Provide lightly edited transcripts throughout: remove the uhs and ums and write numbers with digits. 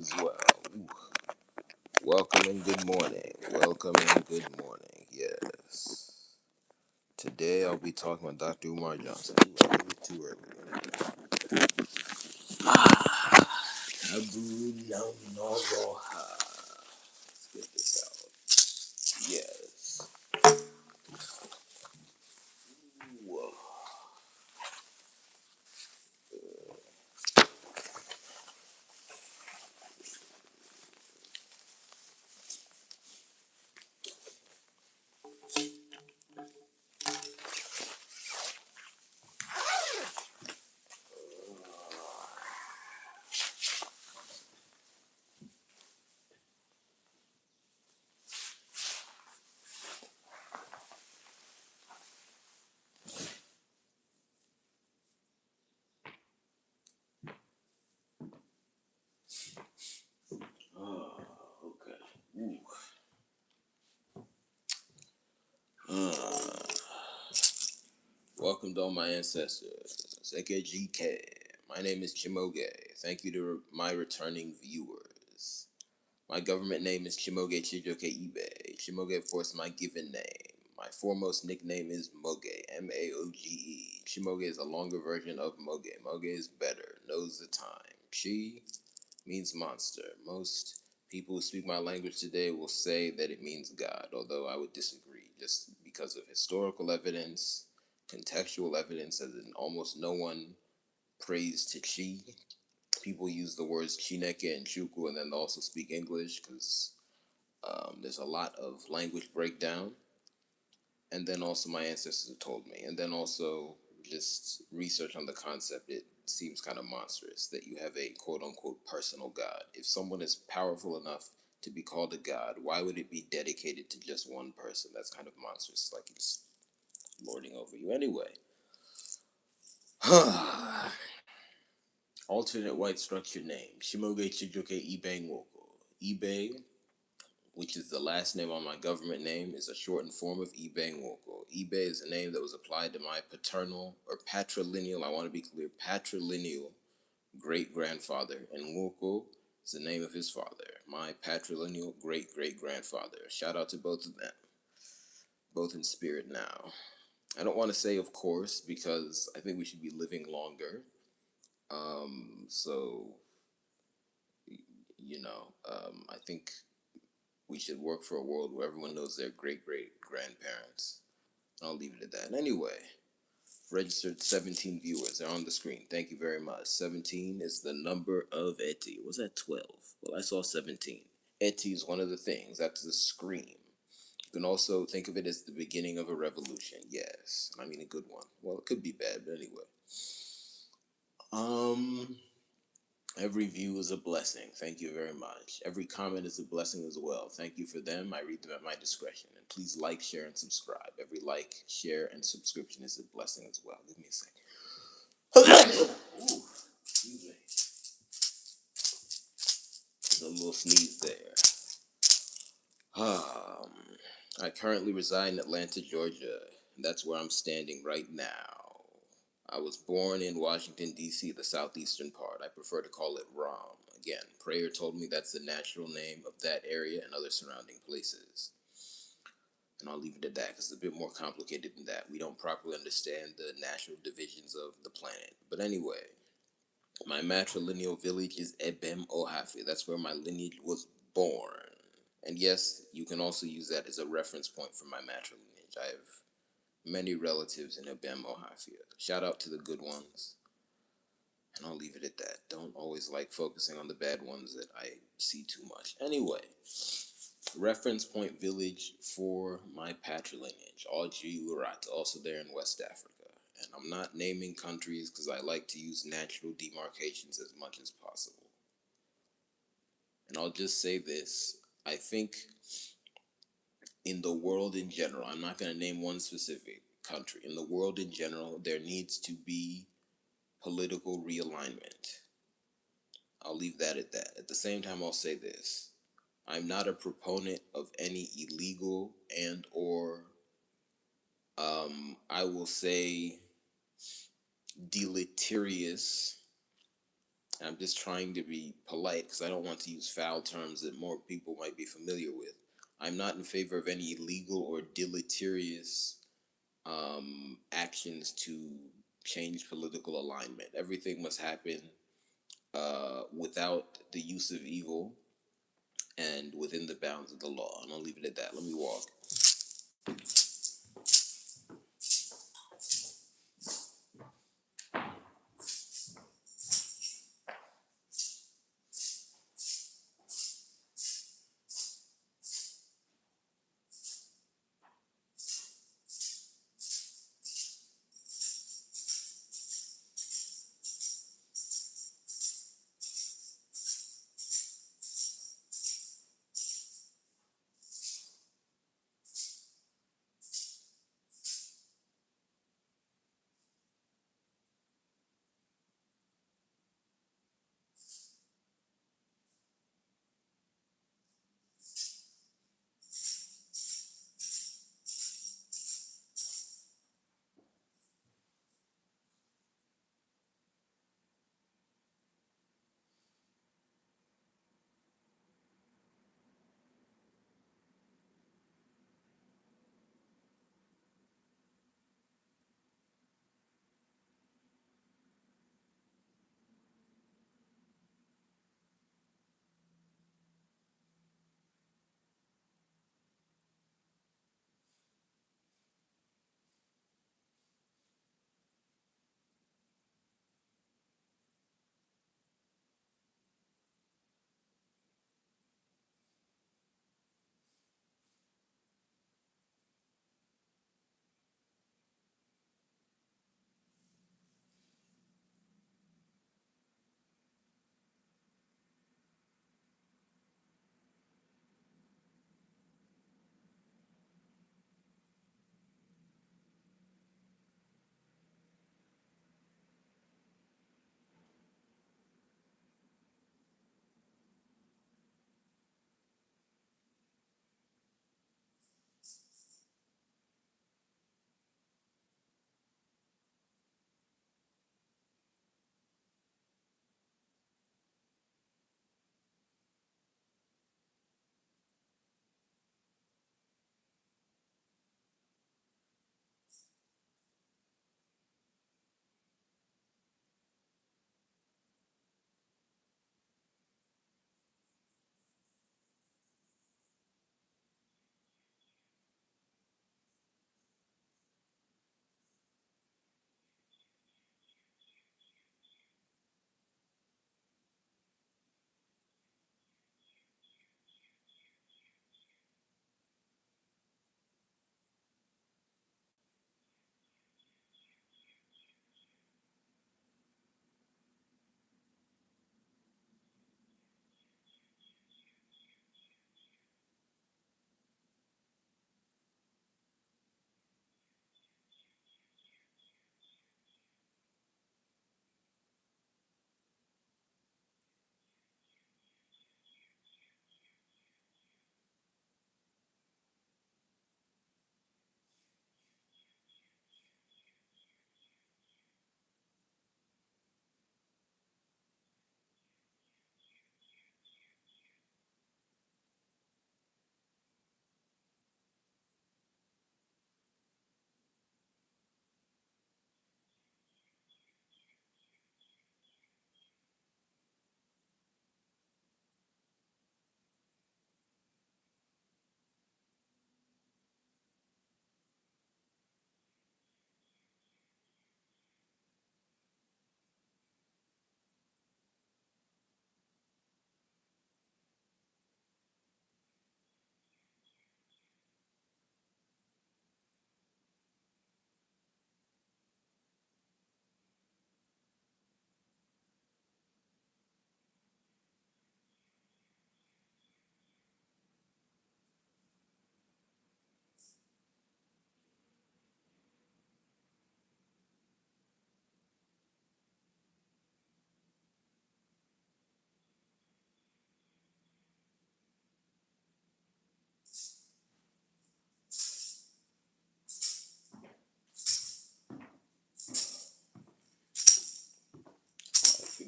as well. Ooh. Welcome and good morning. Welcome and good morning. Yes. Today I'll be talking about Dr. Umar Johnson. Ooh, I did it too early. Abu Namnaroha. Let's get this out. Yes. Whoa. Oh, okay. Ooh. Welcome to all my ancestors. ZKGK. My name is Chimoge. Thank you to my returning viewers. My government name is Chimoge Chijoke Ibe. Chimoge, of course, my given name. My foremost nickname is Moge, Maoge. Chimoge is a longer version of Moge. Moge is better, knows the time. Chi means monster. Most people who speak my language today will say that it means God, although I would disagree, just because of historical evidence, contextual evidence, as in almost no one prays to Chi. People use the words Chineke and Chuku and then also speak English because there's a lot of language breakdown. And then also my ancestors have told me. And then also just research on the concept, it seems kind of monstrous that you have a quote unquote personal God. If someone is powerful enough to be called a God, why would it be dedicated to just one person? That's kind of monstrous. Like he's lording over you. Anyway. Alternate white structure name. Shimoge Chijoke Ibe Nwoko. Ibe, which is the last name on my government name, is a shortened form of Ibe Nwoko. Ibe is a name that was applied to my paternal or patrilineal, I want to be clear, patrilineal great grandfather, and Nwoko is the name of his father, my patrilineal great great grandfather. Shout out to both of them, both in spirit now. I don't want to say, of course, because I think we should be living longer. So, I think we should work for a world where everyone knows their great great grandparents. I'll leave it at that. Anyway, registered 17 viewers. They're on the screen. Thank you very much. 17 is the number of Eti. Was that 12? Well, I saw 17. Eti is one of the things. That's the scream. You can also think of it as the beginning of a revolution. Yes. I mean, a good one. Well, it could be bad, but anyway. Um, Every view is a blessing. Thank you very much. Every comment is a blessing as well. Thank you for them. I read them at my discretion. And please like, share, and subscribe. Every like, share, and subscription is a blessing as well. Give me a second. Ooh, excuse me. There's a little sneeze there. Um, I currently reside in Atlanta, Georgia. And that's where I'm standing right now. I was born in Washington, D.C., the southeastern part. I prefer to call it ROM. Again, Prayer told me that's the natural name of that area and other surrounding places. And I'll leave it at that because it's a bit more complicated than that. We don't properly understand the natural divisions of the planet. But anyway, my matrilineal village is Ebem Ohafi. That's where my lineage was born. And yes, you can also use that as a reference point for my matrilineage. I have many relatives in Ebem Ohafi. Shout out to the good ones. And I'll leave it at that. Don't always like focusing on the bad ones that I see too much. Anyway, reference point village for my patrilineage, Algi Urat, also there in West Africa. And I'm not naming countries because I like to use natural demarcations as much as possible. And I'll just say this. I think in the world in general, I'm not going to name one specific country. In the world in general, there needs to be political realignment. I'll leave that at that. At the same time, I'll say this. I'm not a proponent of any illegal and or I will say deleterious I'm just trying to be polite because I don't want to use foul terms that more people might be familiar with. I'm not in favor of any illegal or deleterious actions to change political alignment. Everything must happen without the use of evil and within the bounds of the law. And I'll leave it at that. Let me walk.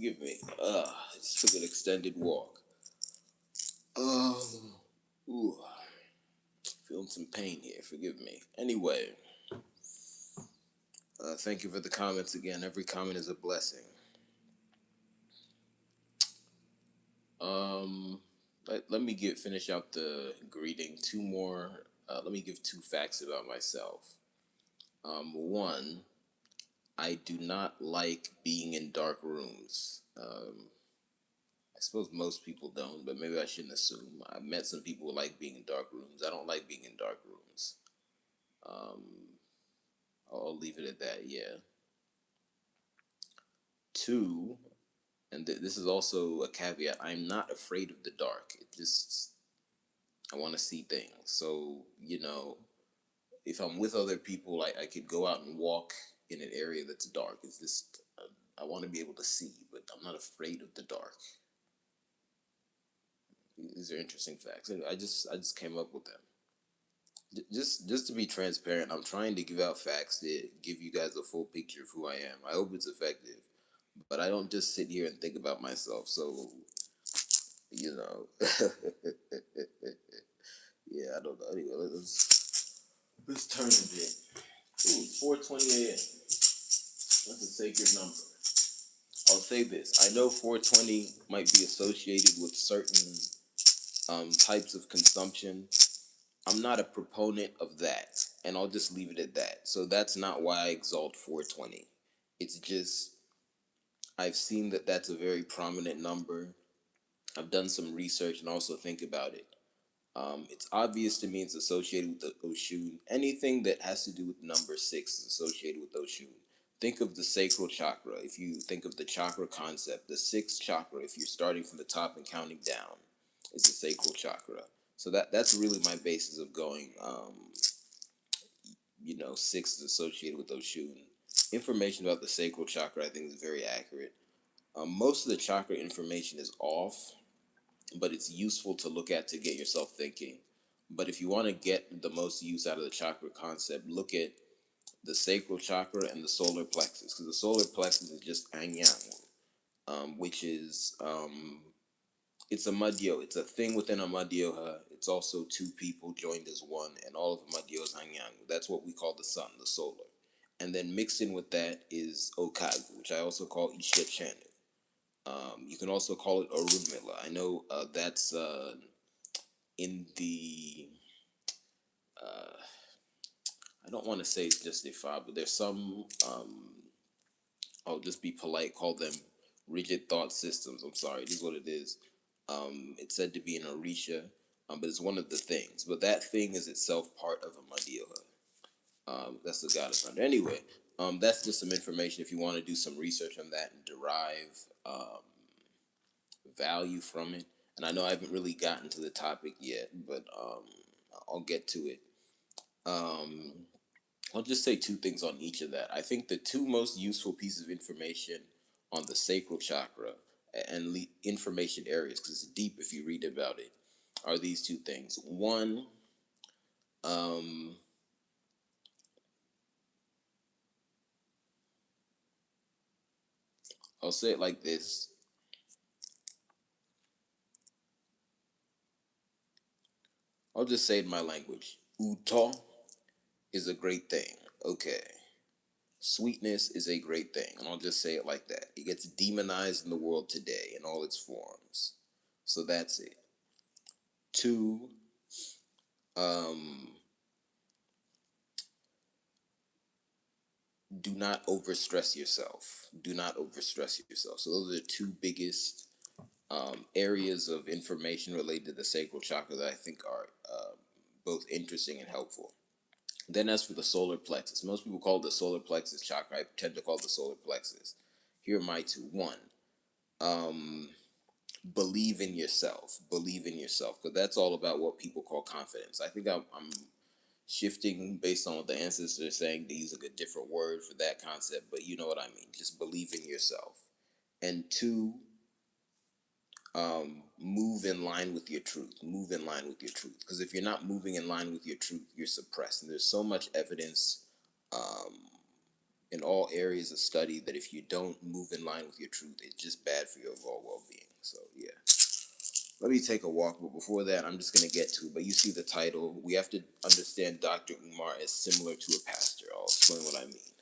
forgive me. Just took an extended walk. Um, ooh, feeling some pain here. Forgive me. Anyway, thank you for the comments again. Every comment is a blessing. Um, let me finish out the greeting. Two more. Let me give two facts about myself. One, I do not like being in dark rooms. I suppose most people don't, but maybe I shouldn't assume. I've met some people who like being in dark rooms. I don't like being in dark rooms. Um, I'll leave it at that. Yeah. Two, and this is also a caveat. I'm not afraid of the dark. It just I want to see things. So if I'm with other people, I could go out and walk in an area that's dark. It's just I want to be able to see, but I'm not afraid of the dark. These are interesting facts. Anyway, I just came up with them. Just to be transparent, I'm trying to give out facts that give you guys a full picture of who I am. I hope it's effective, but I don't just sit here and think about myself. So you know, yeah, I don't know. Anyway, let's turn a bit. Ooh, it's 4:20 a.m. That's a sacred number. I'll say this: I know 420 might be associated with certain types of consumption. I'm not a proponent of that, and I'll just leave it at that. So that's not why I exalt 420. It's just I've seen that that's a very prominent number. I've done some research and also think about it. It's obvious to me it's associated with the Oshun. Anything that has to do with number six is associated with Oshun. Think of the sacral chakra. If you think of the chakra concept, the sixth chakra, if you're starting from the top and counting down, is the sacral chakra. So that's really my basis of going. Six is associated with Oshun. Information about the sacral chakra, I think, is very accurate. Most of the chakra information is off, but it's useful to look at to get yourself thinking. But if you want to get the most use out of the chakra concept, look at the sacral chakra and the solar plexus, because the solar plexus is just Anyang, which is it's a madyo. It's a thing within a madyoha. It's also two people joined as one, and all of the madyo is Anyang. That's what we call the sun, the solar. And then mixed in with that is Okagu, which I also call Isha Chanu. You can also call it Orunmila. I know that's in the uh, I don't want to say it's just Ifa, but there's some I'll just be polite, call them rigid thought systems. I'm sorry, this is what it is. It's said to be an Orisha, but it's one of the things. But that thing is itself part of a Madioha. That's the goddess under. Anyway, that's just some information if you want to do some research on that and derive value from it. And I know I haven't really gotten to the topic yet, but I'll get to it. Um, I'll just say two things on each of that. I think the two most useful pieces of information on the sacral chakra and information areas, because it's deep if you read about it, are these two things. One, um, I'll say it like this. I'll just say it in my language. Uto is a great thing. Okay. Sweetness is a great thing. And I'll just say it like that. It gets demonized in the world today in all its forms. So that's it. Two, um, do not overstress yourself. Do not overstress yourself. So those are the two biggest areas of information related to the sacral chakra that I think are both interesting and helpful. Then as for the solar plexus, most people call it the solar plexus chakra. I tend to call it the solar plexus. Here are my two. One, um, believe in yourself. Believe in yourself, because that's all about what people call confidence. I think I'm shifting based on what the ancestors are saying to use a different word for that concept, but you know what I mean. Just believe in yourself. And two, move in line with your truth. Move in line with your truth. Because if you're not moving in line with your truth, you're suppressed. And there's so much evidence um, in all areas of study that if you don't move in line with your truth, it's just bad for your overall well-being. So yeah, let me take a walk. But before that, I'm just gonna get to it. But you see the title. We have to understand Dr. Umar as similar to a pastor. I'll explain what I mean.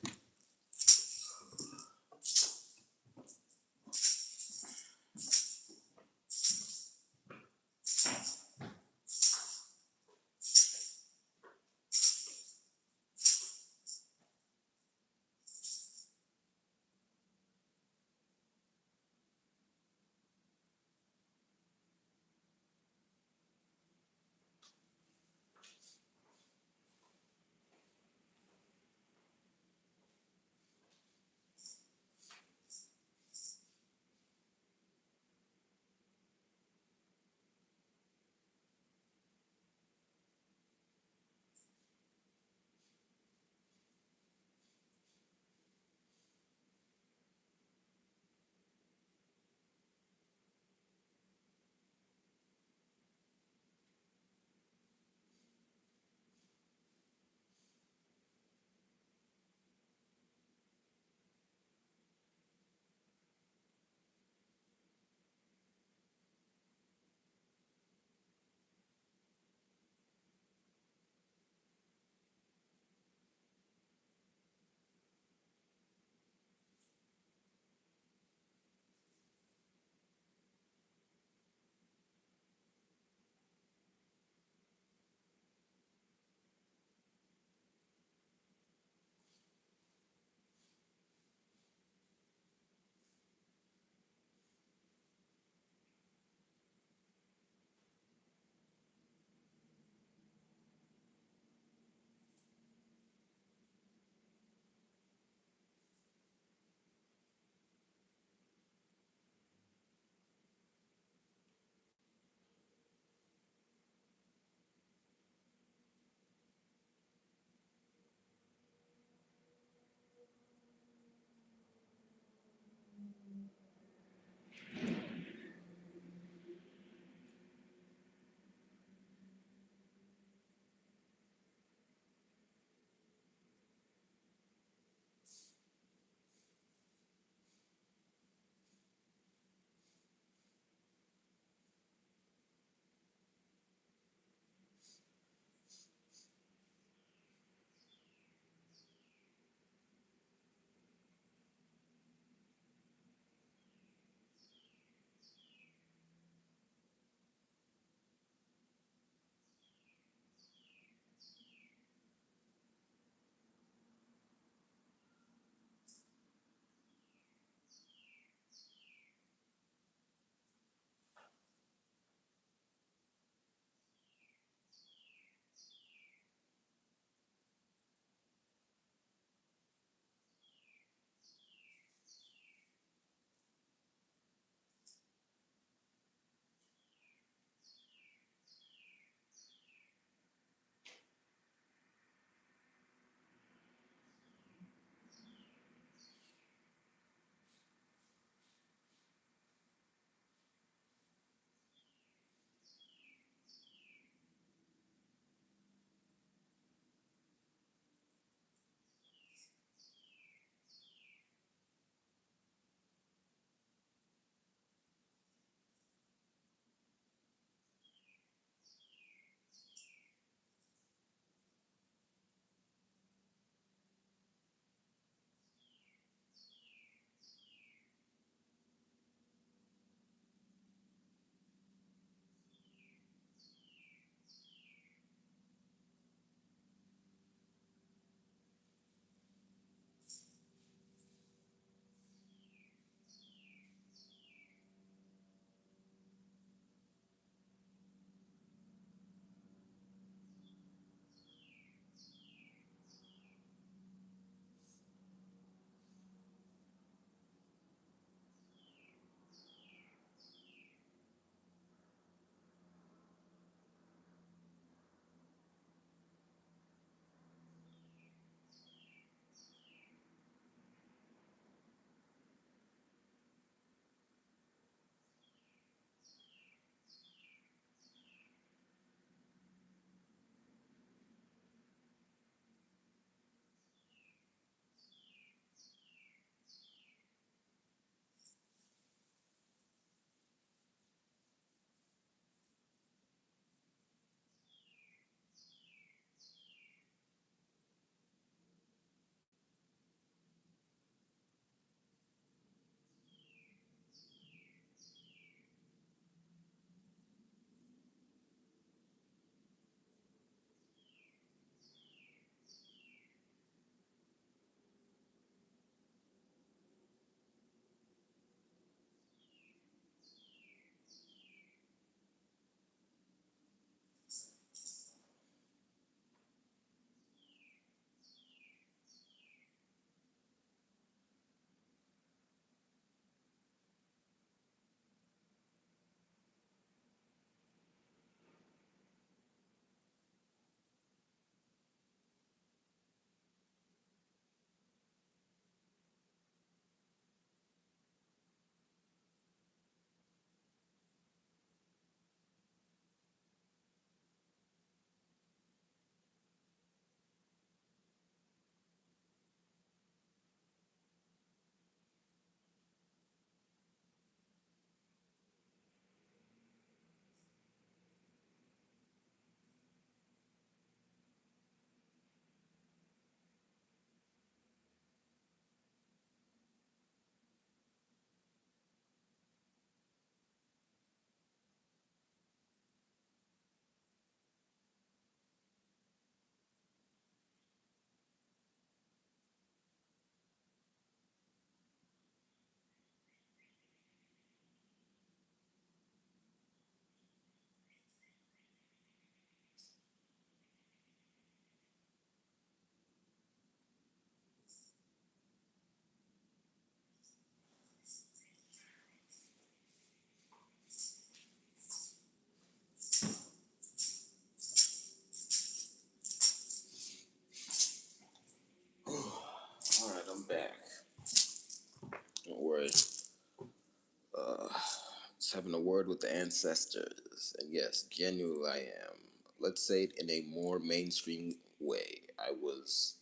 word with the ancestors. And yes, genuinely I am. Let's say it in a more mainstream way. I was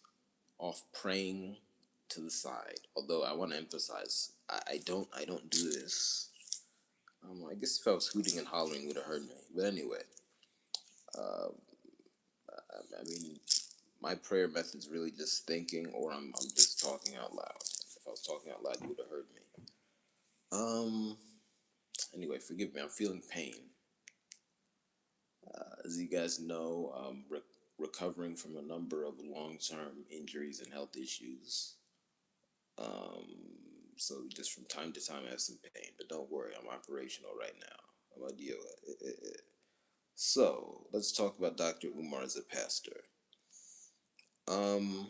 off praying to the side. Although I want to emphasize, I don't do this. I guess if I was hooting and hollering, it would have hurt me. But anyway, uh, I mean, my prayer method is really just thinking, or I'm just talking out loud. If I was talking out loud, you would have heard me. Um. Anyway, forgive me. I'm feeling pain. As you guys know, recovering from a number of long-term injuries and health issues. So just from time to time, I have some pain, but don't worry, I'm operational right now. I'm gonna deal with it. So let's talk about Dr. Umar as a pastor. Um,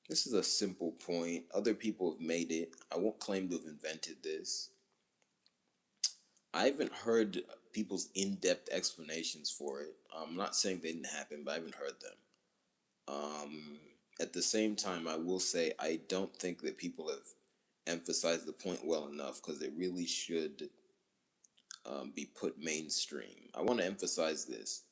this is a simple point. Other people have made it. I won't claim to have invented this. I haven't heard people's in-depth explanations for it. I'm not saying they didn't happen, but I haven't heard them. Um, at the same time, I will say I don't think that people have emphasized the point well enough because it really should be put mainstream. I want to emphasize this.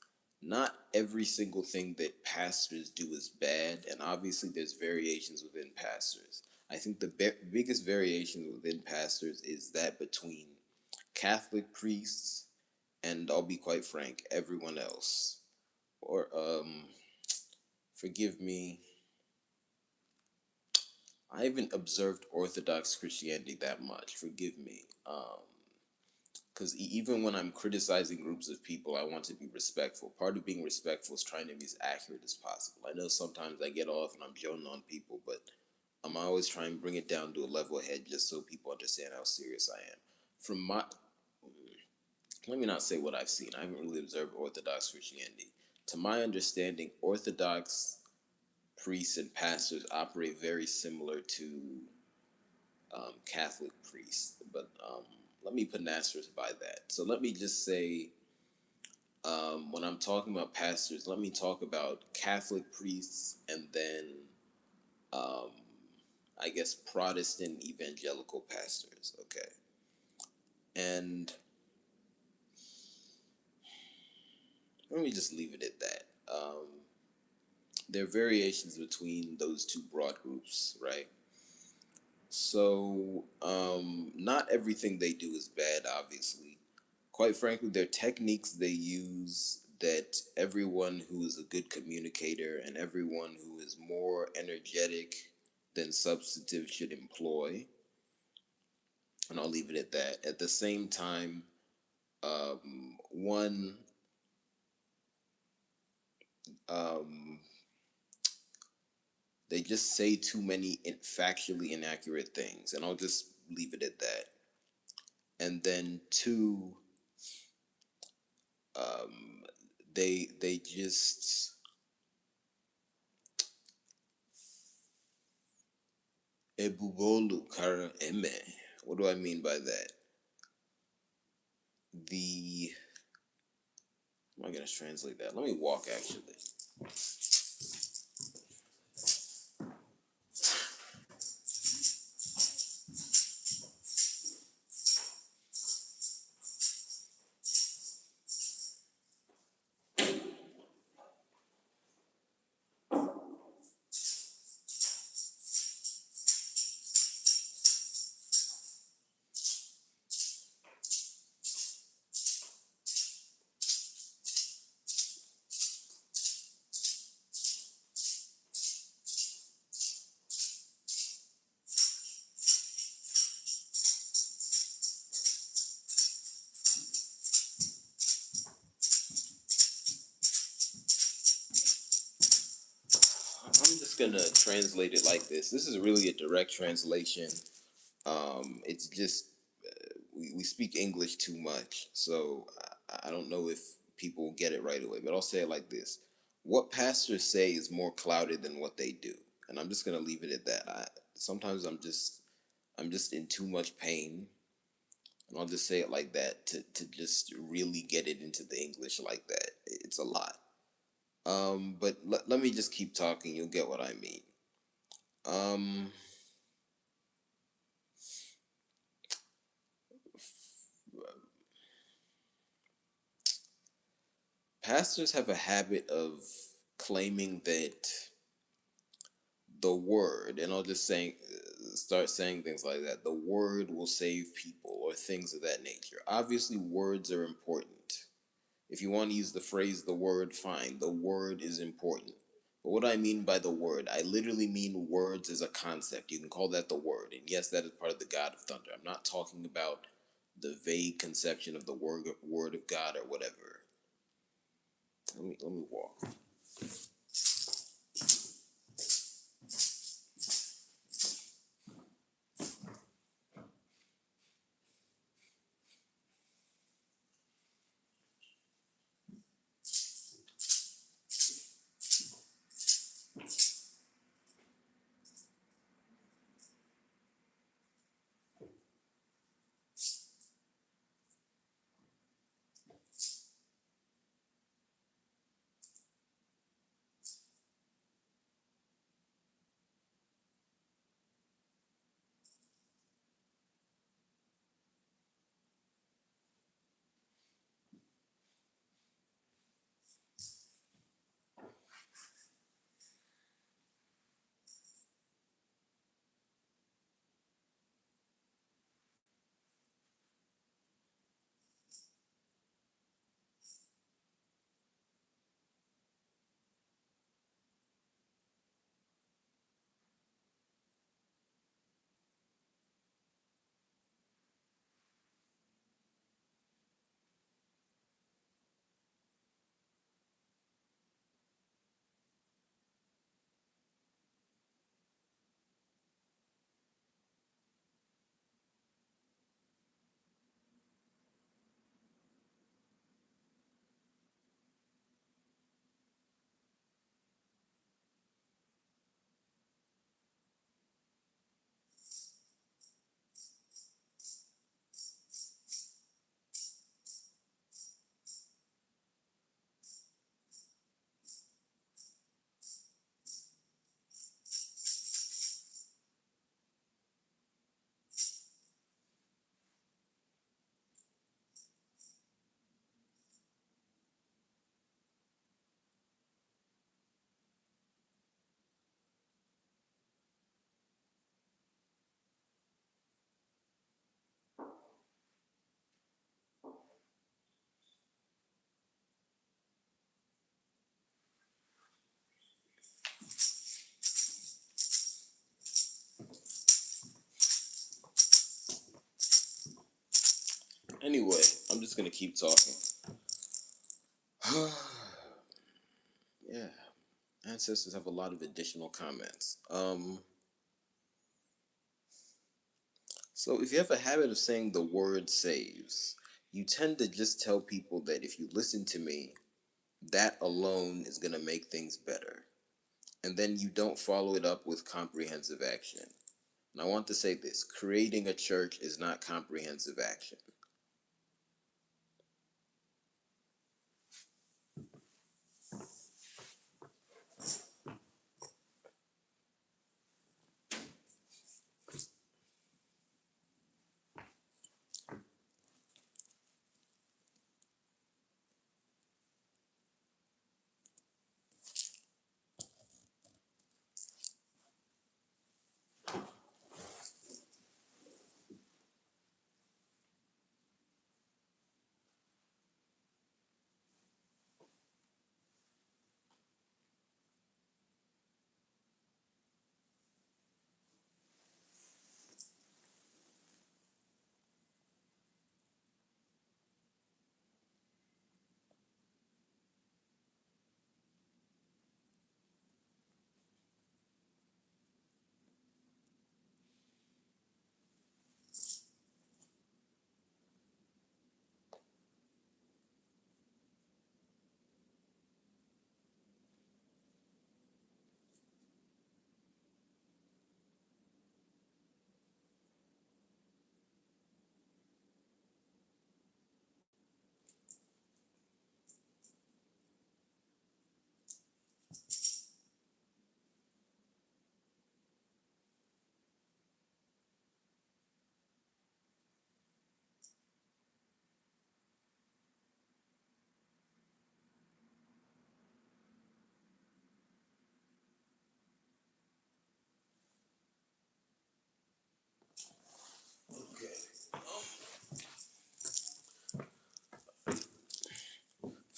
Not every single thing that pastors do is bad, and obviously there's variations within pastors. I think the biggest variation within pastors is that between Catholic priests and, I'll be quite frank, everyone else. Or, forgive me, I haven't observed Orthodox Christianity that much. Forgive me. Because even when I'm criticizing groups of people, I want to be respectful. Part of being respectful is trying to be as accurate as possible. I know sometimes I get off and I'm joning on people, but I'm always trying to bring it down to a level head just so people understand how serious I am. From my, let me not say what I've seen. I haven't really observed Orthodox Christianity. To my understanding, Orthodox priests and pastors operate very similar to Catholic priests, but let me put an asterisk by that. So let me just say, when I'm talking about pastors, let me talk about Catholic priests and then, um, I guess, Protestant evangelical pastors. Okay, and let me just leave it at that. There are variations between those two broad groups, right? So, not everything they do is bad, obviously. Quite frankly, there are techniques they use that everyone who is a good communicator and everyone who is more energetic than substantive should employ. And I'll leave it at that. At the same time, one, um, they just say too many factually inaccurate things. And I'll just leave it at that. And then two, um, they just ebubolu kara eme. What do I mean by that? The Am I gonna translate that? Let me walk actually. I'm just gonna translate it like this. This is really a direct translation. It's just we speak English too much, so I don't know if people get it right away. But I'll say it like this: what pastors say is more clouded than what they do, and I'm just gonna leave it at that. Sometimes I'm just in too much pain, and I'll just say it like that to just really get it into the English like that. It's a lot. But let me just keep talking. You'll get what I mean. Um, Pastors have a habit of claiming that the word, and I'll just saying, start saying things like that. The word will save people, or things of that nature. Obviously, words are important. If you want to use the phrase "the word," fine. The word is important. But what I mean by the word, I literally mean words as a concept. You can call that the word, and yes, that is part of the God of Thunder. I'm not talking about the vague conception of the word of God or whatever. Let me walk. Anyway, I'm just gonna keep talking. Yeah, ancestors have a lot of additional comments. So if you have a habit of saying the word saves, you tend to just tell people that if you listen to me, that alone is gonna make things better. And then you don't follow it up with comprehensive action. And I want to say this: creating a church is not comprehensive action.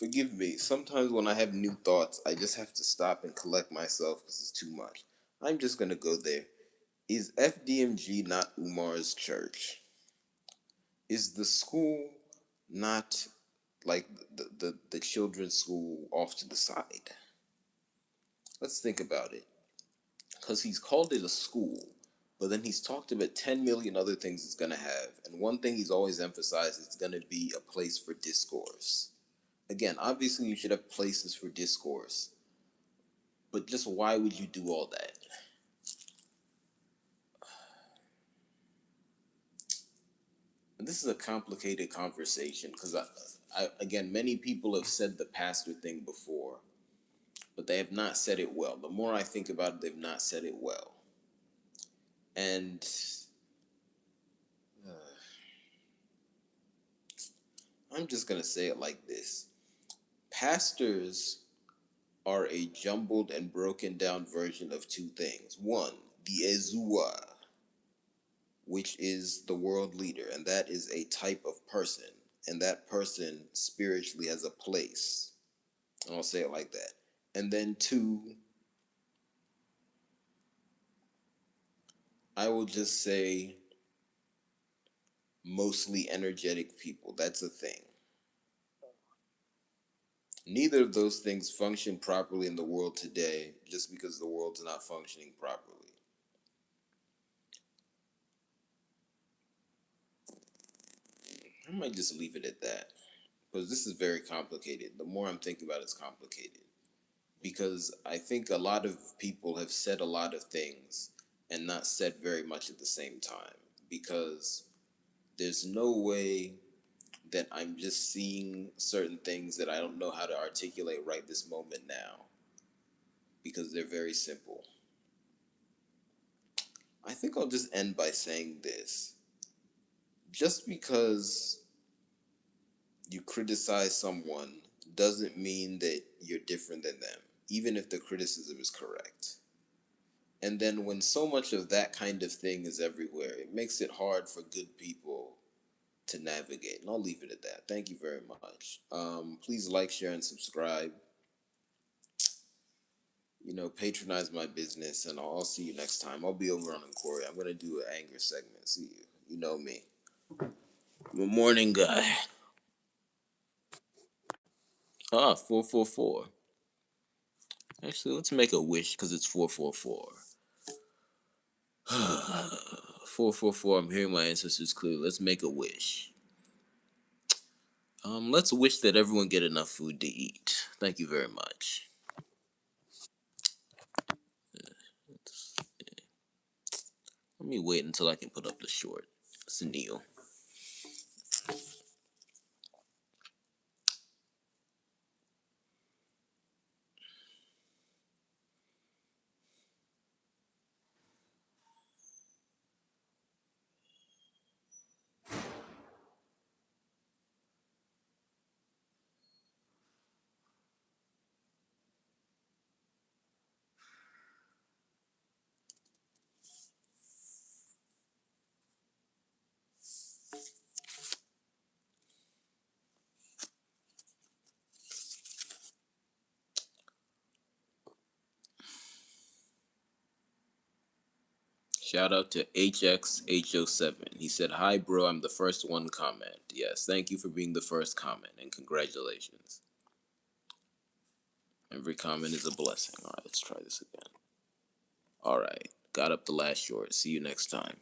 Forgive me. Sometimes when I have new thoughts, I just have to stop and collect myself because it's too much. I'm just gonna go there. Is FDMG not Umar's church? Is the school not like the children's school off to the side? Let's think about it. Because he's called it a school, but then he's talked about 10 million other things it's going to have. And one thing he's always emphasized, it's going to be a place for discourse. Again, obviously, you should have places for discourse, but just why would you do all that? And this is a complicated conversation because again, many people have said the pastor thing before, but they have not said it well. The more I think about it, they've not said it well. And I'm just going to say it like this: pastors are a jumbled and broken down version of two things. One, the Ezua, which is the world leader, and that is a type of person, and that person spiritually has a place. And I'll say it like that. And then two, I will just say mostly energetic people. That's a thing. Neither of those things function properly in the world today just because the world's not functioning properly. I might just leave it at that because this is very complicated. The more I'm thinking about it, it's complicated. Because I think a lot of people have said a lot of things and not said very much at the same time. Because there's no way that I'm just seeing certain things that I don't know how to articulate right this moment now. Because they're very simple. I think I'll just end by saying this. Just because you criticize someone doesn't mean that you're different than them, even if the criticism is correct. And then when so much of that kind of thing is everywhere, it makes it hard for good people to navigate. And I'll leave it at that. Thank you very much. Please like, share, and subscribe. Patronize my business, and I'll see you next time. I'll be over on Inquiry. I'm gonna do an anger segment. See you. You know me. I'm a morning guy. 444. Actually, let's make a wish because it's 444. 444. I'm hearing my ancestors clearly. Let's make a wish. Let's wish that everyone get enough food to eat. Thank you very much. Let me wait until I can put up the short. It's Neil. Shout out to HXHO7. He said, "Hi, bro. I'm the first one comment." Yes, thank you for being the first comment, and congratulations. Every comment is a blessing. All right, let's try this again. All right, got up the last short. See you next time.